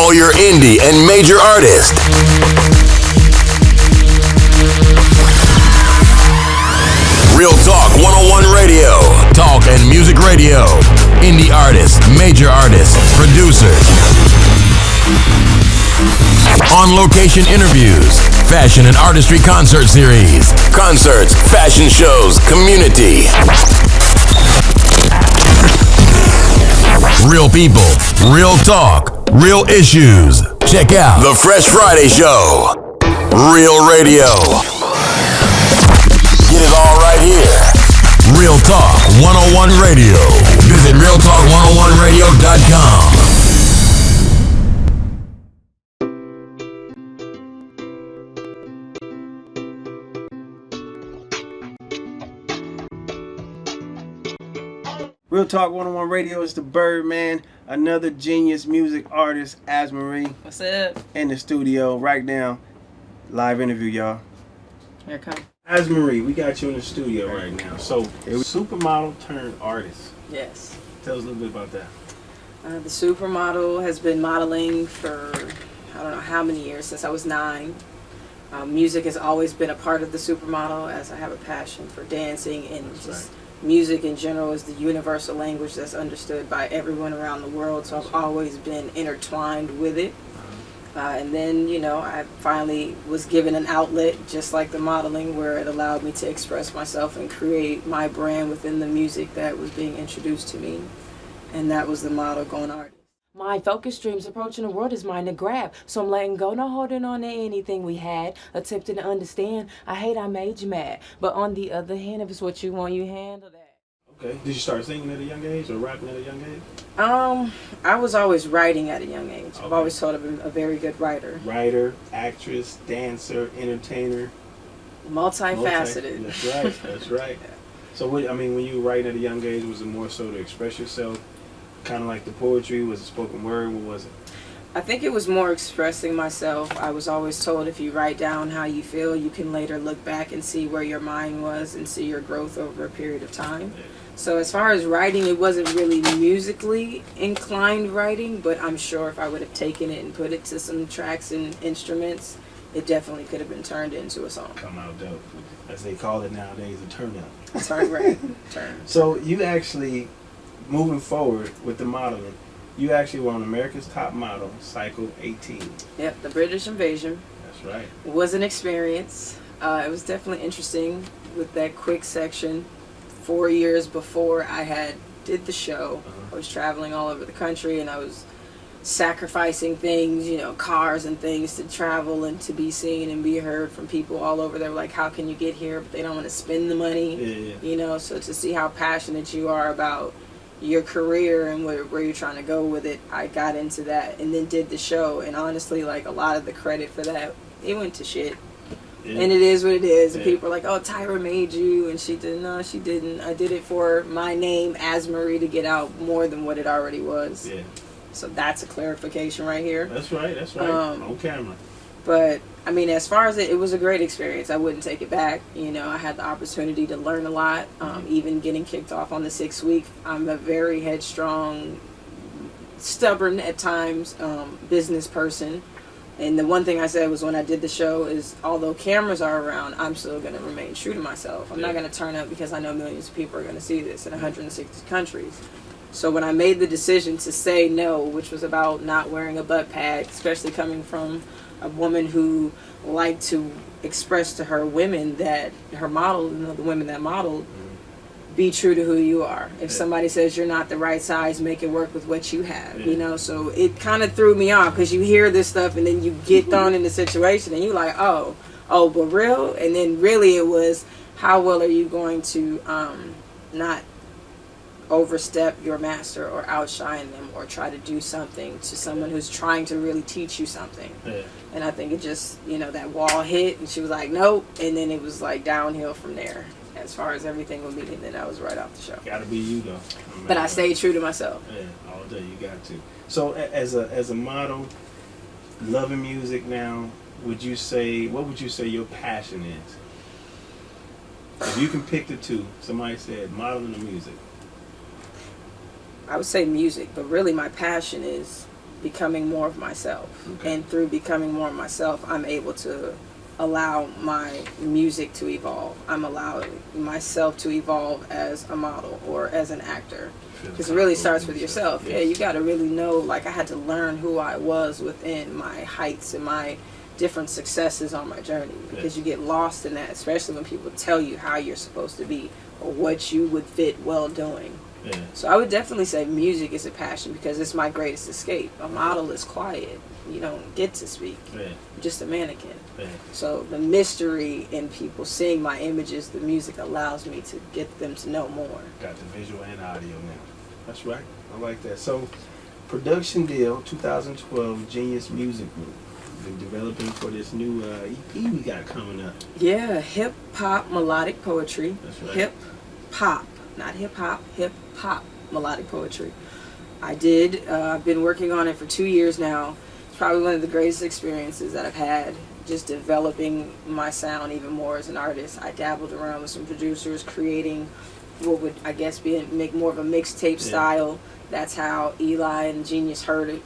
all your indie and major artists. Real Talk 101 Radio. Talk and music radio. Indie artists, major artists, producers. On location interviews. Fashion and artistry concert series. Concerts, fashion shows, community. Real people, real talk, real issues. Check out The Fresh Friday Show. Real radio. Get it all right here. Real Talk 101 Radio. Visit realtalk101radio.com. Real Talk 101 Radio is the Birdman, another genius music artist, AzMarie. What's up? In the studio right now. Live interview, y'all. Here it comes. AzMarie, we got you in the studio right now. So, supermodel turned artist. Yes. Tell us a little bit about that. The supermodel has been modeling for, I don't know how many years, since I was 9. Music has always been a part of the supermodel, as I have a passion for dancing and music in general is the universal language that's understood by everyone around the world, so I've always been intertwined with it. And then, you know, I finally was given an outlet, just like the modeling, where it allowed me to express myself and create my brand within the music that was being introduced to me. And that was the model going artist. My focus dreams approaching the world is mine to grab. So I'm letting go, not holding on to anything we had. Attempting to understand, I hate I made you mad. But on the other hand, if it's what you want, you handle that. Okay. Did you start singing at a young age or rapping at a young age? I was always writing at a young age. Okay. I've always thought I've been a very good writer. Writer, actress, dancer, entertainer. Multifaceted. That's right. That's right. So, when you were writing at a young age, was it more so to express yourself? Kind of like the poetry? Was it spoken word? What was it? I think it was more expressing myself. I was always told if you write down how you feel, you can later look back and see where your mind was and see your growth over a period of time. Yeah. So as far as writing, it wasn't really musically inclined writing, but I'm sure if I would have taken it and put it to some tracks and instruments, it definitely could have been turned into a song. Come out dope. As they call it nowadays, a turn up. Turn, right. Turn. So you actually, moving forward with the modeling, you actually were on America's Top Model, Cycle 18. Yep, the British Invasion. That's right. Was an experience. It was definitely interesting with that quick section. 4 years before I did the show, I was traveling all over the country and I was sacrificing things, you know, cars and things to travel and to be seen and be heard from people all over. They were like, how can you get here? But they don't want to spend the money, you know, so to see how passionate you are about your career and where you're trying to go with it, I got into that and then did the show. And honestly, like, a lot of the credit for that, it went to shit. Yeah. And it is what it is. And people are like, oh, Tyra made you. And she didn't. No, she didn't. I did it for my name, AzMarie, to get out more than what it already was. Yeah. So that's a clarification right here. That's right. That's right. On camera. But, I mean, as far as it was a great experience. I wouldn't take it back. You know, I had the opportunity to learn a lot. Even getting kicked off on the 6th week. I'm a very headstrong, stubborn at times, business person. And the one thing I said was when I did the show is, although cameras are around, I'm still going to remain true to myself. I'm not going to turn up because I know millions of people are going to see this in 160 countries. So when I made the decision to say no, which was about not wearing a butt pad, especially coming from a woman who liked to express to her women that her model, you know, the women that modeled, be true to who you are. If somebody says you're not the right size, make it work with what you have, you know? So it kind of threw me off because you hear this stuff and then you get thrown in the situation and you're like, oh, but real? And then really it was, how well are you going to not overstep your master or outshine them or try to do something to someone who's trying to really teach you something. And I think it just, you know, that wall hit and she was like, nope. And then it was like downhill from there. As far as everything with me, and then I was right off the show. Gotta be you though. But I stayed true to myself. Yeah, all day you got to. So as a model, loving music now, what would you say your passion is? If you can pick the two, somebody said modeling or music. I would say music, but really my passion is becoming more of myself. Okay. And through becoming more of myself, I'm able to allow my music to evolve. I'm allowing myself to evolve as a model or as an actor. Because it really starts with yourself. Yes. Yeah, you got to really know, like, I had to learn who I was within my heights and my different successes on my journey. Because you get lost in that, especially when people tell you how you're supposed to be or what you would fit well doing. Yeah. So I would definitely say music is a passion because it's my greatest escape. A model is quiet. You don't get to speak. Yeah. You're just a mannequin. Yeah. So the mystery in people seeing my images, the music allows me to get them to know more. Got the visual and audio now. That's right. I like that. So, production deal, 2012, Genius Music Group. Been developing for this new EP we got coming up. Yeah, hip hop melodic poetry. That's right. Hip hop, not hip hop, hip hop melodic poetry. I've been working on it for 2 years now. It's probably one of the greatest experiences that I've had, just developing my sound even more as an artist. I dabbled around with some producers, creating what would, I guess, make more of a mixtape style. That's how Eli and Genius heard it,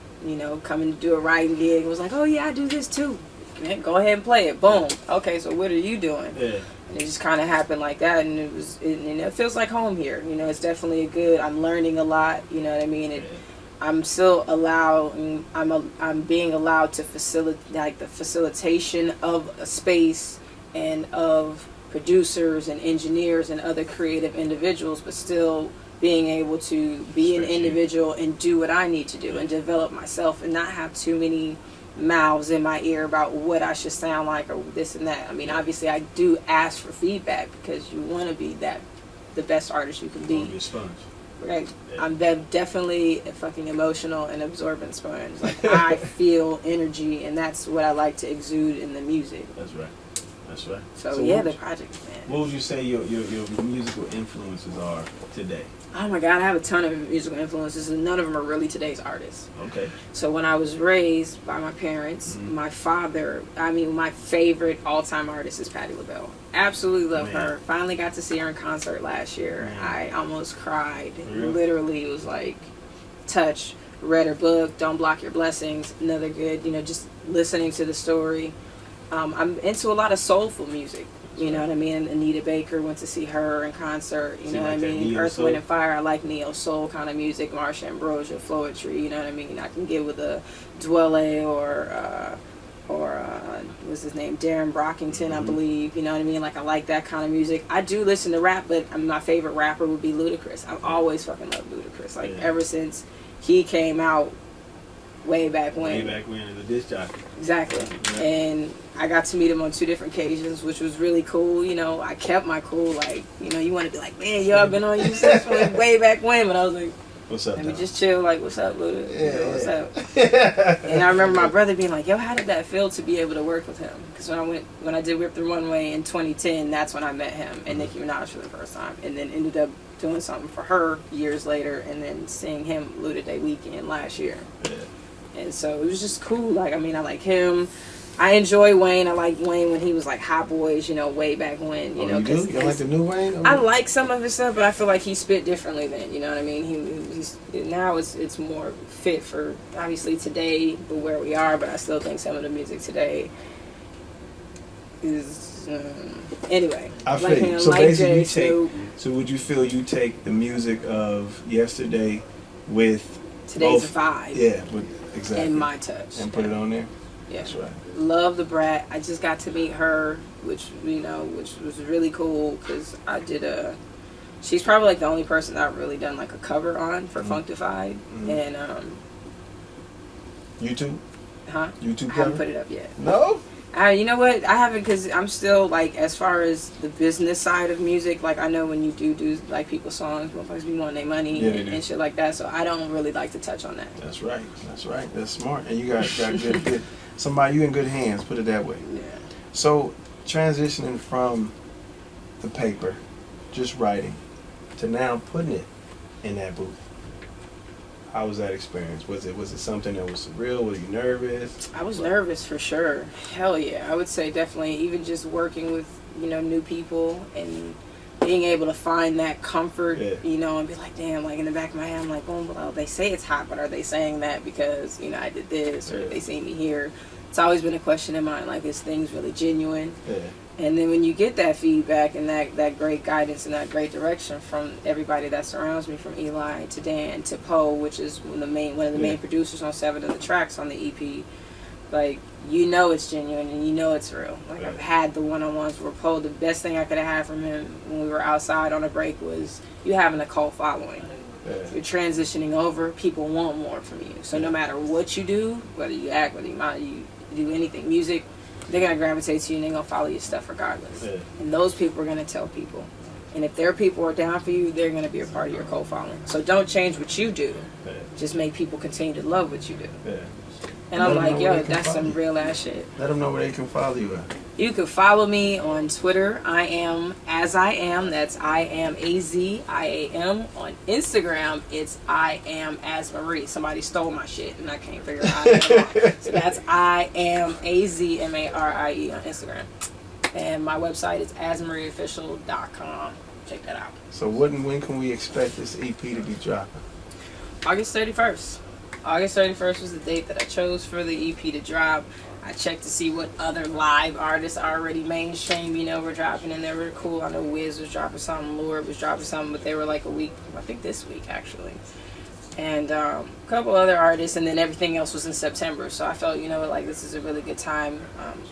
coming to do a writing gig. It was like, oh yeah, I do this too. Man, go ahead and play it. Boom. Okay, so what are you doing? Yeah. And it just kind of happened like that, and it feels like home here. It's definitely I'm learning a lot. You know what I mean? I'm still I'm being allowed to facilitate, like, the facilitation of a space and of producers and engineers and other creative individuals, but still being able to be an individual and do what I need to do and develop myself and not have too many mouths in my ear about what I should sound like or this and that. I mean, obviously I do ask for feedback because you want to be the best artist you can be. Be a sponge. Right. Yeah. I'm definitely a fucking emotional and absorbent sponge. Like, I feel energy, and that's what I like to exude in the music. That's right. That's right. So yeah, the project, man. What would you say your musical influences are today? Oh my God, I have a ton of musical influences, and none of them are really today's artists. Okay. So when I was raised by my parents, my father, my favorite all-time artist is Patti LaBelle. Absolutely love her. Finally got to see her in concert last year. I almost cried. Really? Literally, it was like, touch. Read her book, Don't Block Your Blessings. Another good, just listening to the story. I'm into a lot of soulful music. You know what I mean? Anita Baker, went to see her in concert. You know what I mean? Earth, Wind and Fire. I like neo soul kind of music. Marsha Ambrosia, Floetry. You know what I mean? I can get with a Dwelle or what's his name? Darren Brockington, I believe. You know what I mean? Like, I like that kind of music. I do listen to rap, but my favorite rapper would be Ludacris. I've always fucking loved Ludacris. Like, ever since he came out way back when. Way back when, as a disc jockey. Exactly. Yeah. And I got to meet him on 2 different occasions, which was really cool. I kept my cool. Like, you want to be like, man, y'all been on you since way back when. But I was like, what's up, let me just chill. Like, what's up, Luda? Yeah, what's up? And I remember my brother being like, yo, how did that feel to be able to work with him? Because when I did Whip the Runway in 2010, that's when I met him and Nicki Minaj for the first time. And then ended up doing something for her years later, and then seeing him Luda Day Weekend last year. Yeah. And so it was just cool. Like, I like him. I enjoy Wayne. I like Wayne when he was like Hot Boys, way back when. You do? You like the new Wayne? I like some of his stuff, but I feel like he spit differently then. You know what I mean? He's now it's more fit for obviously today, but where we are. But I still think some of the music today is anyway. I feel like you. him, So like basically, Jay, so would you feel you take the music of yesterday with today's vibe? Yeah, exactly. And my touch. And put it on there. Yeah. That's right. Love the Brat. I just got to meet her, which was really cool because I did she's probably like the only person that I've really done like a cover on for Funkdafied. And YouTube? Huh? YouTube cover? I haven't put it up yet. No? You know what? I haven't, because I'm still like, as far as the business side of music, like I know when you do like people's songs, motherfuckers be wanting their money and shit like that, so I don't really like to touch on that. That's right. That's smart. And you got good somebody, you in good hands, put it that way. Yeah. So transitioning from the paper, just writing, to now putting it in that booth. How was that experience? Was it something that was surreal? Were you nervous? I was nervous for sure. Hell yeah. I would say definitely, even just working with, new people and being able to find that comfort, Yeah. you know, and be like, damn, like in the back of my head, I'm like, oh, well, they say it's hot, but are they saying that because, you know, I did this or they see me here? It's always been a question in mind, like, is things really genuine? Yeah. And then when you get that feedback and that great guidance and that great direction from everybody that surrounds me, from Eli to Dan to Poe, which is one of the main producers on 7 of the tracks on the EP, like, you know it's genuine and you know it's real. Like, I've had the one-on-ones where Poe, the best thing I could have had from him when we were outside on a break was you having a cult following. Yeah. You're transitioning over, people want more from you. So no matter what you do, whether you act, whether you do anything, music, they're going to gravitate to you and they're going to follow your stuff regardless. Yeah. And those people are going to tell people. And if their people are down for you, they're going to be a part of your cult following. So don't change what you do. Yeah. Just make people continue to love what you do. Yeah. And I'm like, yo, that's some real ass shit. Let them know where they can follow you at. You can follow me on Twitter. I am as I am. That's I am AZIAM. On Instagram, it's I am AzMarie. Somebody stole my shit and I can't figure out how to get it on. So that's I am AzMarie on Instagram. And my website is AzMarieOfficial.com. Check that out. So when can we expect this EP to be dropping? August 31st. August 31st was the date that I chose for the EP to drop. I checked to see what other live artists already mainstream, you know, were dropping, and they were cool. I know Wiz was dropping something, Lord was dropping something, but they were like a week, I think this week actually. And a couple other artists, and then everything else was in September. So I felt, you know, like this is a really good time.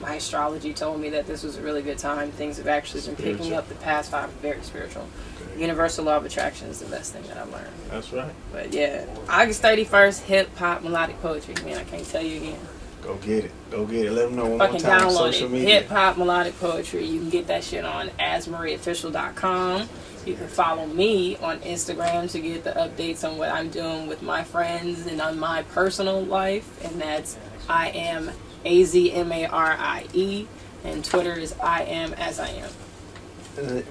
My astrology told me that this was a really good time. Things have actually been picking up the past 5, very spiritual. Universal law of attraction is the best thing that I've learned. That's right. But yeah, August 31st, hip hop melodic poetry. Man, I can't tell you again. Go get it. Go get it. Let them know one Fucking more time on download social it. media. Hip hop melodic poetry. You can get that shit on AzMarieOfficial.com. You can follow me on Instagram to get the updates on what I'm doing with my friends and on my personal life. And that's I am AzMarie. And Twitter is I am as I am.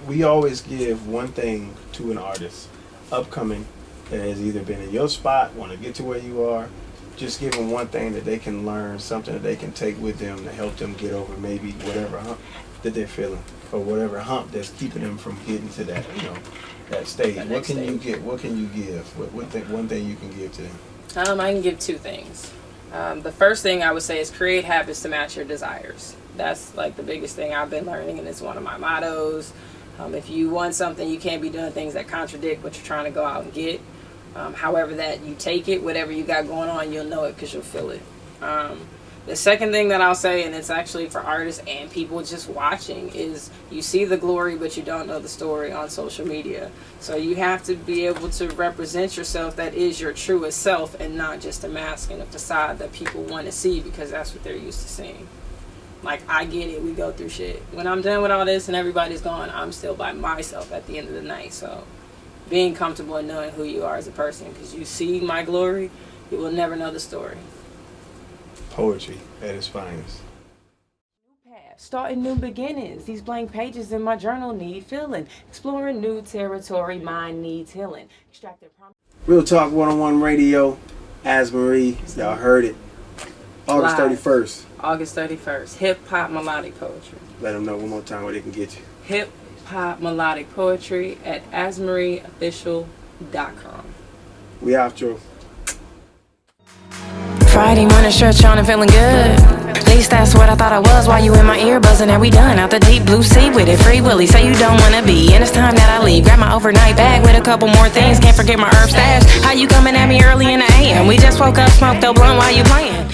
We always give one thing to an artist upcoming that has either been in your spot, want to get to where you are. Just give them one thing that they can learn, something that they can take with them to help them get over maybe whatever hump that they're feeling, or whatever hump that's keeping them from getting to that, you know, that stage. What can you get? What can you give? What one thing you can give to them? I can give 2 things. The first thing I would say is create habits to match your desires. That's like the biggest thing I've been learning, and it's one of my mottos. If you want something, you can't be doing things that contradict what you're trying to go out and get. However that you take it, whatever you got going on, you'll know it because you'll feel it. The second thing that I'll say, and it's actually for artists and people just watching, is you see the glory but you don't know the story on social media. So you have to be able to represent yourself that is your truest self, and not just a mask and a facade that people want to see because that's what they're used to seeing. Like, I get it, we go through shit. When I'm done with all this and everybody's gone, I'm still by myself at the end of the night. So being comfortable and knowing who you are as a person, because you see my glory, you will never know the story. Poetry at its finest. New paths, starting new beginnings. These blank pages in my journal need filling. Exploring new territory, mind needs healing. Extracted Real Talk 101 Radio, AzMarie, y'all heard it. August 31st. August 31st. Hip hop melodic poetry. Let them know one more time where they can get you. Hip hop melodic poetry at AzMarieOfficial.com. We outro. Friday morning stretch on and feeling good. At least that's what I thought I was while you in my ear buzzing. Now we done out the deep blue sea with it. Free Willy, say you don't wanna be. And it's time that I leave. Grab my overnight bag with a couple more things. Can't forget my herb stash. How you coming at me early in the AM? We just woke up, smoked a blunt while you playing.